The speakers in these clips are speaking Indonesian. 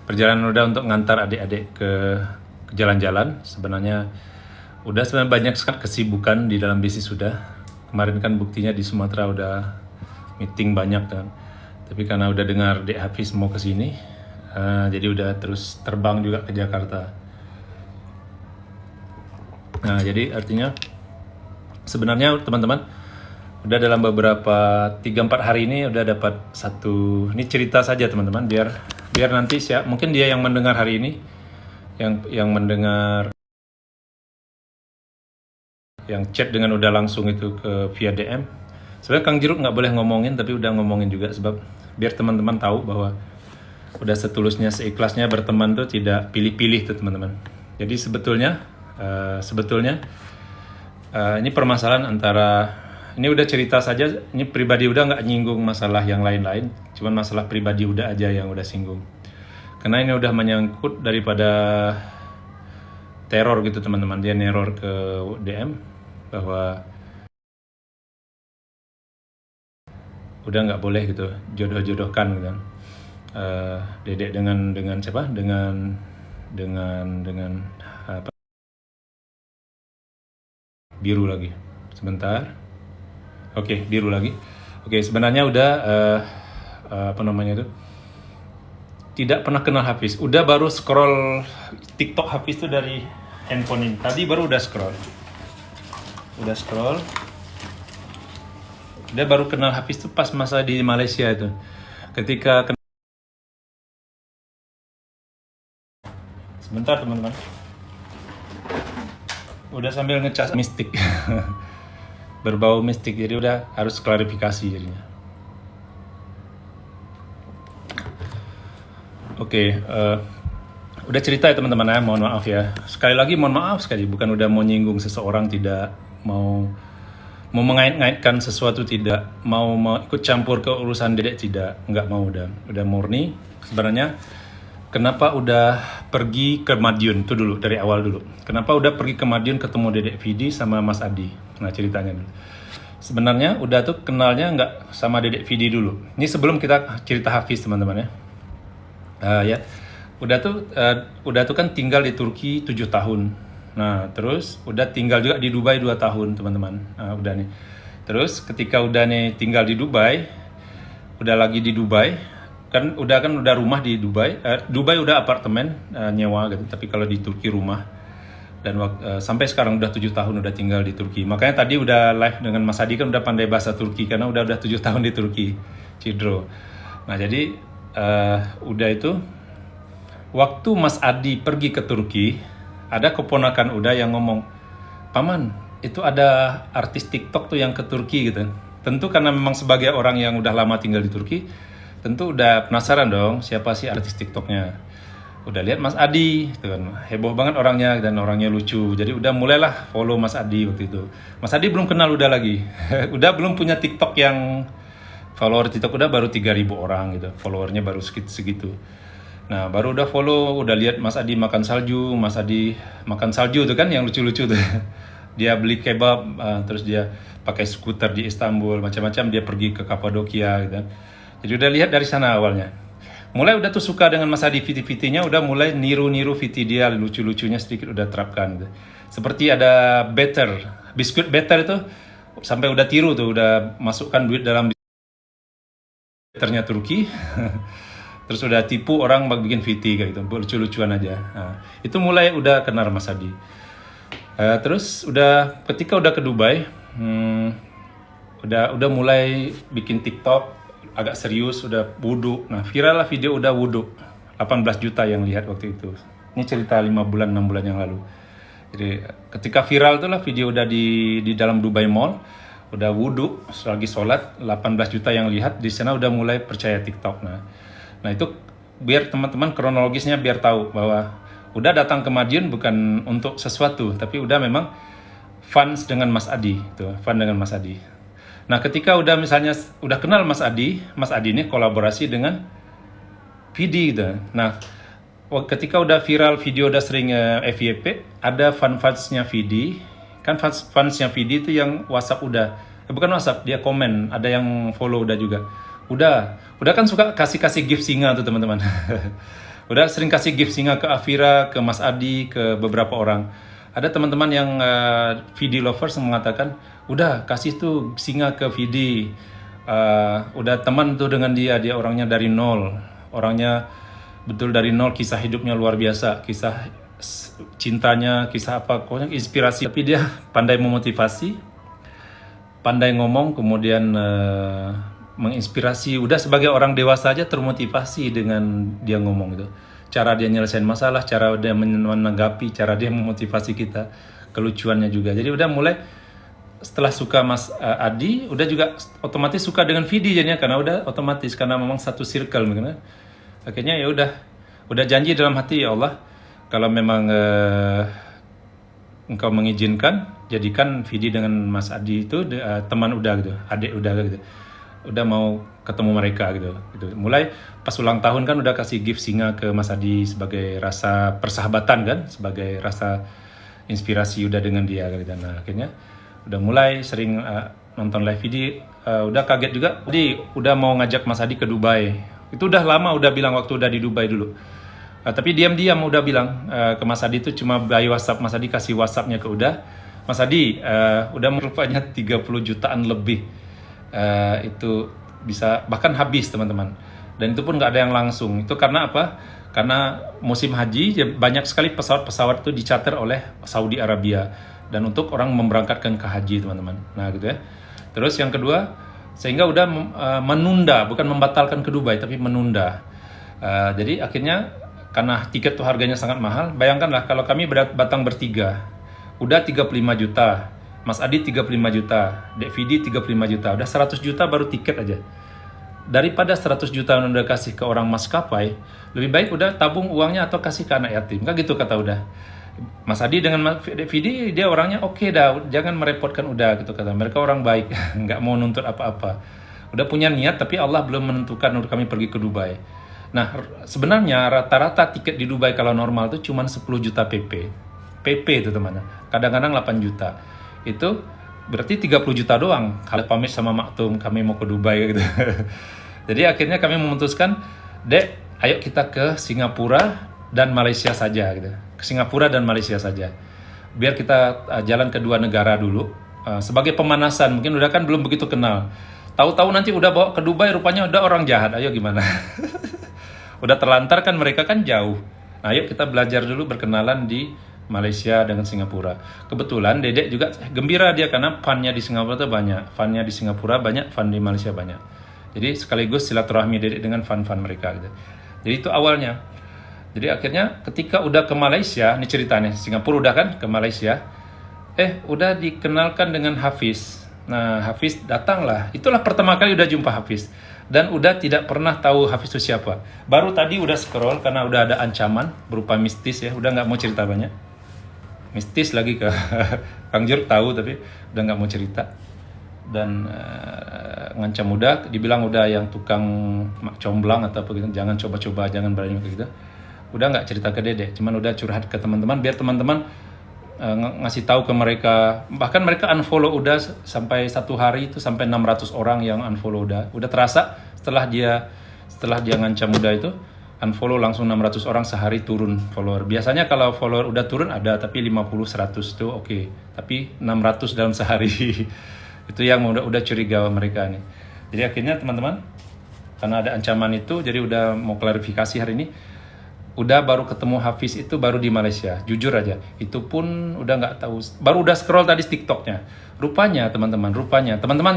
perjalanan udah untuk ngantar adik-adik ke jalan-jalan. Sebenarnya banyak sekali kesibukan di dalam bisnis sudah. Kemarin kan buktinya di Sumatera udah meeting banyak kan. Tapi karena udah dengar Dek Hafiz mau ke sini, jadi udah terus terbang juga ke Jakarta. Nah, jadi artinya sebenarnya teman-teman udah dalam beberapa 3-4 hari ini udah dapat satu, ini cerita saja teman-teman, biar nanti mungkin dia yang mendengar hari ini, yang mendengar, yang chat dengan udah langsung itu ke via DM. Sebenarnya Kang Jeruk nggak boleh ngomongin, tapi udah ngomongin juga sebab biar teman-teman tahu bahwa udah setulusnya, seikhlasnya berteman tuh tidak pilih-pilih tuh teman-teman. Jadi sebetulnya ini permasalahan antara, ini udah cerita saja, ini pribadi udah nggak nyinggung masalah yang lain-lain, cuman masalah pribadi udah aja yang udah singgung. Karena ini udah menyangkut daripada teror gitu teman-teman, dia neror ke DM bahwa udah nggak boleh gitu jodoh-jodohkan gitu kan. Dedek dengan siapa? Dengan apa? Biru lagi. Sebentar. Oke, biru lagi. Oke, sebenarnya udah apa namanya itu? Tidak pernah kenal Hafiz. Udah baru scroll TikTok Hafiz itu dari handphone ini. Tadi baru udah scroll. Dia baru kenal Hafiz itu pas masa di Malaysia itu. Ketika sebentar teman-teman. Udah sambil ngecas mistik. Berbau mistik, jadi udah harus klarifikasi jadinya. Oke, udah cerita ya teman-teman ya, mohon maaf ya. Sekali lagi mohon maaf sekali, bukan udah mau nyinggung seseorang, tidak mau mengait-ngaitkan sesuatu, tidak mau ikut campur ke urusan dedek, tidak, nggak mau, udah murni. Sebenarnya kenapa udah pergi ke Madiun itu dulu, dari awal dulu. Kenapa udah pergi ke Madiun ketemu Dedek Vidi sama Mas Adi? Nah ceritanya dulu. Sebenarnya udah tuh kenalnya nggak sama Dedek Vidi dulu. Ini sebelum kita cerita Hafiz teman-teman ya. Ya, udah tuh kan tinggal di Turki 7 tahun. Nah terus udah tinggal juga di Dubai 2 tahun teman-teman. Nah, udah nih. Terus ketika udah nih tinggal di Dubai, udah lagi di Dubai, kan udah rumah di Dubai. Dubai udah apartemen nyewa gitu, tapi kalau di Turki rumah. Dan sampai sekarang udah 7 tahun udah tinggal di Turki. Makanya tadi udah live dengan Mas Adi kan udah pandai bahasa Turki karena udah 7 tahun di Turki, Cidro. Nah jadi udah itu waktu Mas Adi pergi ke Turki, ada keponakan udah yang ngomong, "Paman, itu ada artis TikTok tuh yang ke Turki gitu." Tentu karena memang sebagai orang yang udah lama tinggal di Turki, tentu udah penasaran dong siapa sih artis TikToknya. Udah lihat Mas Adi, gitu kan, heboh banget orangnya dan orangnya lucu. Jadi udah mulailah follow Mas Adi waktu itu. Mas Adi belum kenal udah lagi, udah belum punya TikTok yang follower TikTok udah baru 3.000 orang gitu, followernya baru segitu. Nah baru udah follow, udah lihat Mas Adi makan salju, Mas Adi makan salju tuh kan yang lucu-lucu tuh. Dia beli kebab, terus dia pakai skuter di Istanbul, macam-macam, dia pergi ke Kapadokia gitu. Jadi udah lihat dari sana awalnya. Mulai udah tuh suka dengan Mas Adi, VT-VT-nya udah mulai niru-niru VT dia, lucu-lucunya sedikit udah terapkan gitu. Seperti ada Better, biskuit Better itu sampai udah tiru tuh, udah masukkan duit dalam Betternya Turki. Terus udah tipu orang bikin VT kayak gitu, lucu-lucuan aja. Nah, itu mulai udah kenal Mas Adi. Terus ketika udah ke Dubai, udah mulai bikin TikTok agak serius, udah wudhu. Nah viral lah video udah wudhu, 18 juta yang lihat waktu itu. Ini cerita 5 bulan 6 bulan yang lalu. Jadi ketika viral tuh lah video udah di dalam Dubai Mall, udah wudhu lagi sholat, 18 juta yang lihat. Di sana udah mulai percaya TikTok. Nah itu biar teman-teman kronologisnya biar tahu bahwa udah datang ke Madiun bukan untuk sesuatu, tapi udah memang fans dengan Mas Adi, fun dengan Mas Adi. Nah ketika udah kenal Mas Adi ini kolaborasi dengan Vidi gitu. Nah ketika udah viral video, udah sering FYP, ada fansnya Vidi, kan fansnya Vidi itu yang WhatsApp bukan WhatsApp, dia komen, ada yang follow udah juga. Udah kan suka kasih gift singa tuh teman-teman. Udah sering kasih gift singa ke Afira, ke Mas Adi, ke beberapa orang. Ada teman-teman yang VD lovers yang mengatakan, udah kasih tuh singa ke VD. Udah teman tuh dengan dia orangnya dari nol. Orangnya betul dari nol, kisah hidupnya luar biasa. Kisah cintanya, kisah apa, pokoknya inspirasi. Tapi dia pandai memotivasi, pandai ngomong, kemudian menginspirasi. Udah sebagai orang dewasa aja termotivasi dengan dia ngomong gitu. Cara dia nyelesain masalah, cara dia menanggapi, cara dia memotivasi kita, kelucuannya juga. Jadi udah mulai setelah suka Mas Adi, udah juga otomatis suka dengan Vidi jadinya, karena udah otomatis, karena memang satu circle mungkin. Akhirnya ya udah janji dalam hati, ya Allah, kalau memang Engkau mengizinkan, jadikan Vidi dengan Mas Adi itu teman udah gitu, adik udah gitu. Udah mau ketemu mereka gitu. Mulai pas ulang tahun kan udah kasih gift singa ke Mas Adi sebagai rasa persahabatan kan, sebagai rasa inspirasi udah dengan dia gitu. Nah, akhirnya udah mulai sering nonton live video. Udah kaget juga, jadi udah mau ngajak Mas Adi ke Dubai. Itu udah lama, udah bilang waktu udah di Dubai dulu. Tapi diam-diam udah bilang ke Mas Adi itu cuma by WhatsApp. Mas Adi kasih WhatsAppnya ke Mas Adi, udah rupanya 30 jutaan lebih. Itu bisa bahkan habis teman-teman, dan itu pun nggak ada yang langsung. Itu karena apa? Karena musim haji banyak sekali pesawat-pesawat itu dicater oleh Saudi Arabia, dan untuk orang memberangkatkan ke haji teman-teman. Nah gitu ya. Terus yang kedua, sehingga udah menunda, bukan membatalkan ke Dubai tapi menunda. Jadi akhirnya karena tiket tuh harganya sangat mahal. Bayangkanlah kalau kami datang bertiga, udah 35 juta. Mas Adi 35 juta, Dek Vidi 35 juta, udah 100 juta baru tiket aja. Daripada 100 juta yang udah kasih ke orang maskapai, lebih baik udah tabung uangnya atau kasih ke anak yatim. Kan gitu kata udah. Mas Adi dengan Dek Vidi, dia orangnya oke dah, jangan merepotkan udah gitu kata. Mereka orang baik, nggak mau nuntut apa-apa. Udah punya niat, tapi Allah belum menentukan untuk kami pergi ke Dubai. Nah, sebenarnya rata-rata tiket di Dubai kalau normal tuh cuma 10 juta PP. PP itu teman-teman. Kadang-kadang 8 juta. Itu berarti 30 juta doang kalau pamit sama Maktum kami mau ke Dubai gitu. Jadi akhirnya kami memutuskan, Dek, ayo kita ke Singapura dan Malaysia saja gitu. Ke Singapura dan Malaysia saja. Biar kita jalan ke dua negara dulu sebagai pemanasan. Mungkin udah kan belum begitu kenal. Tahu-tahu nanti udah bawa ke Dubai, rupanya udah orang jahat. Ayo gimana? Udah terlantar kan, mereka kan jauh. Nah, ayo kita belajar dulu berkenalan di Malaysia dengan Singapura. Kebetulan Dedek juga gembira dia karena funnya di Singapura itu banyak, funnya di Singapura banyak, fun di Malaysia banyak. Jadi sekaligus silaturahmi Dedek dengan fun mereka gitu. Jadi itu awalnya. Jadi akhirnya ketika udah ke Malaysia, ini ceritanya, Singapura udah kan ke Malaysia, udah dikenalkan dengan Hafiz. Nah, Hafiz datanglah. Itulah pertama kali udah jumpa Hafiz. Dan udah tidak pernah tahu Hafiz itu siapa. Baru tadi udah scroll karena udah ada ancaman berupa mistis ya. Udah nggak mau cerita banyak. Mistis lagi ke Kang Jeruk tahu tapi udah nggak mau cerita. Dan ngancam udah, dibilang udah yang tukang comblang atau apa gitu. Jangan coba-coba, jangan berani kayak gitu. Udah nggak cerita ke Dedek, cuman udah curhat ke teman-teman biar teman-teman ngasih tahu ke mereka. Bahkan mereka unfollow udah sampai satu hari itu sampai 600 orang yang unfollow udah terasa setelah dia ngancam udah itu unfollow langsung 600 orang sehari turun follower. Biasanya kalau follower udah turun ada, tapi 50-100 itu oke. Tapi 600 dalam sehari itu yang udah curiga mereka nih. Jadi akhirnya teman-teman, karena ada ancaman itu, jadi udah mau klarifikasi hari ini. Udah baru ketemu Hafiz itu baru di Malaysia, jujur aja. Itu pun udah nggak tahu, baru udah scroll tadi TikToknya. Rupanya teman-teman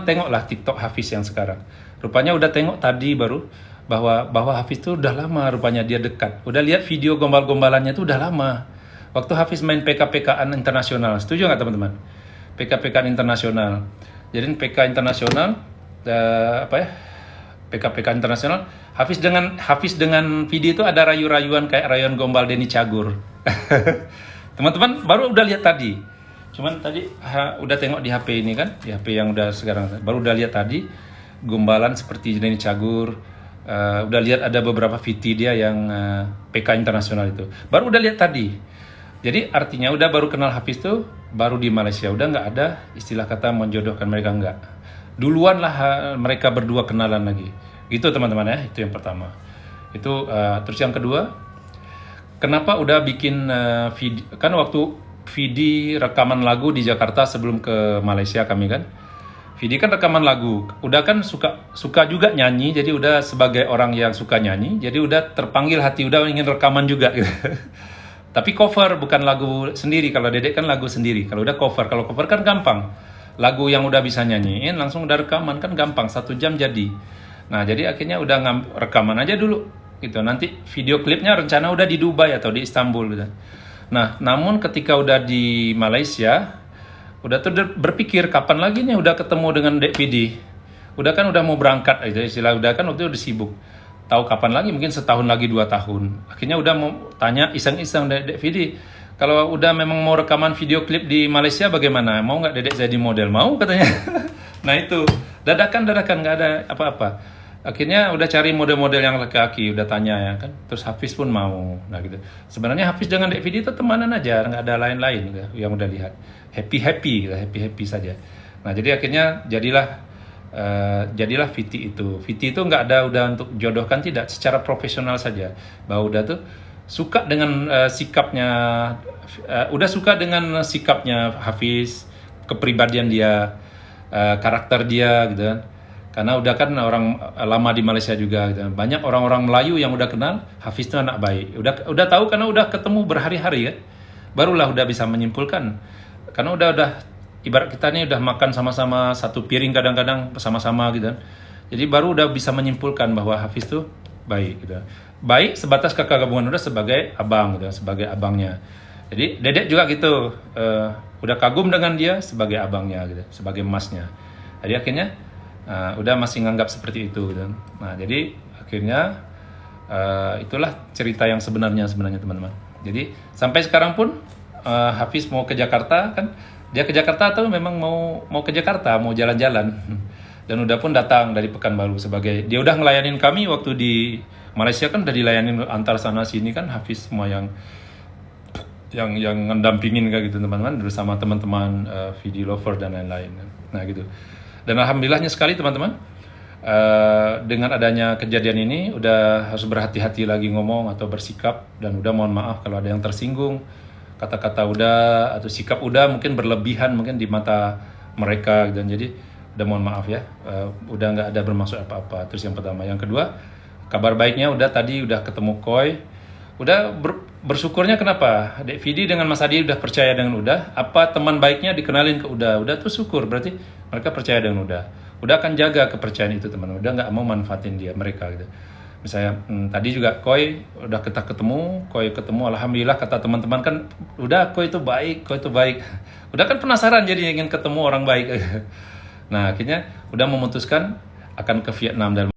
tengoklah TikTok Hafiz yang sekarang. Rupanya udah tengok tadi baru bahwa Hafiz itu udah lama rupanya dia dekat. Udah lihat video gombal-gombalannya itu udah lama. Waktu Hafiz main PK-PKan internasional, setuju nggak teman-teman? PK-PKan internasional. Jadi PK internasional PK-PK internasional, Hafiz dengan video itu ada rayu-rayuan kayak rayuan gombal Denny Cagur. Teman-teman baru udah lihat tadi. Cuman tadi udah tengok di HP ini kan, di HP yang udah sekarang. Baru udah lihat tadi gombalan seperti Denny Cagur. Udah lihat ada beberapa VT dia yang PK internasional itu. Baru udah lihat tadi. Jadi artinya udah baru kenal Hafiz tuh baru di Malaysia. Udah nggak ada istilah kata menjodohkan mereka, nggak. Duluan lah mereka berdua kenalan lagi. Gitu teman-teman ya, itu yang pertama. Itu terus yang kedua, kenapa udah bikin video, kan waktu Vidi rekaman lagu di Jakarta sebelum ke Malaysia kami kan. Vidi kan rekaman lagu, udah kan suka juga nyanyi, jadi udah sebagai orang yang suka nyanyi, jadi udah terpanggil hati, udah ingin rekaman juga gitu. Tapi cover, bukan lagu sendiri. Kalau Dedek kan lagu sendiri, kalau udah cover. Kalau cover kan gampang, lagu yang udah bisa nyanyiin langsung udah rekaman kan gampang, 1 jam jadi. Nah jadi akhirnya udah rekaman aja dulu gitu, nanti video klipnya rencana udah di Dubai atau di Istanbul gitu. Nah namun ketika udah di Malaysia, udah tuh berpikir kapan lagi nih udah ketemu dengan Dek Vidi. Udah kan udah mau berangkat aja istilah, udah kan waktu itu udah sibuk. Tahu kapan lagi, mungkin setahun lagi 2 tahun. Akhirnya udah mau tanya iseng-iseng Dek Vidi, kalau udah memang mau rekaman video klip di Malaysia bagaimana? Mau nggak Dedek jadi model? Mau katanya. Nah itu dadakan nggak ada apa-apa. Akhirnya udah cari model-model yang laki-laki, udah tanya ya kan. Terus Hafiz pun mau. Nah gitu. Sebenarnya Hafiz dengan Dek Vidi itu temanan aja, nggak ada lain-lain gitu, yang udah lihat. Happy saja. Nah jadi akhirnya jadilah Viti itu. Viti itu nggak ada udah untuk jodohkan, tidak, secara profesional saja. Bahwa udah tuh suka dengan sikapnya, udah suka dengan sikapnya Hafiz, kepribadian dia, karakter dia gitu kan. Karena udah kan orang lama di Malaysia juga gitu. Banyak orang-orang Melayu yang udah kenal Hafiz itu anak baik. Udah tahu karena udah ketemu berhari-hari kan. Barulah udah bisa menyimpulkan. Karena udah ibarat kita nih udah makan sama-sama satu piring kadang-kadang sama-sama gitu kan. Jadi baru udah bisa menyimpulkan bahwa Hafiz tuh baik gitu. Baik sebatas kakak gabungan, udah sebagai abang gitu, sebagai abangnya. Jadi Dedek juga gitu, udah kagum dengan dia sebagai abangnya gitu, sebagai emasnya. Jadi akhirnya udah masih nganggap seperti itu gitu. Nah jadi akhirnya itulah cerita yang sebenarnya teman-teman. Jadi sampai sekarang pun Hafiz mau ke Jakarta kan, dia ke Jakarta atau memang mau ke Jakarta, mau jalan-jalan. Dan udah pun datang dari Pekanbaru sebagai, dia udah ngelayanin kami waktu di Malaysia kan, udah dilayanin antar sana sini kan, Hafiz semua yang ngedampingin kayak gitu teman-teman, bersama teman-teman video lover dan lain-lain. Nah gitu. Dan alhamdulillahnya sekali teman-teman, dengan adanya kejadian ini udah harus berhati-hati lagi ngomong atau bersikap, dan udah mohon maaf kalau ada yang tersinggung, kata-kata udah atau sikap udah mungkin berlebihan mungkin di mata mereka, dan jadi udah mohon maaf ya, udah nggak ada bermaksud apa-apa. Terus yang pertama, yang kedua, kabar baiknya udah tadi udah ketemu Koi, udah bersyukurnya kenapa Dek Vidi dengan Mas Adi udah percaya dengan udah, apa teman baiknya dikenalin ke udah tuh syukur, berarti mereka percaya dengan udah akan jaga kepercayaan itu teman, udah nggak mau manfaatin mereka gitu. Misalnya tadi juga Koi udah kita ketemu, alhamdulillah kata teman-teman kan, udah Koi itu baik, udah kan penasaran jadi ingin ketemu orang baik. Nah akhirnya udah memutuskan akan ke Vietnam dan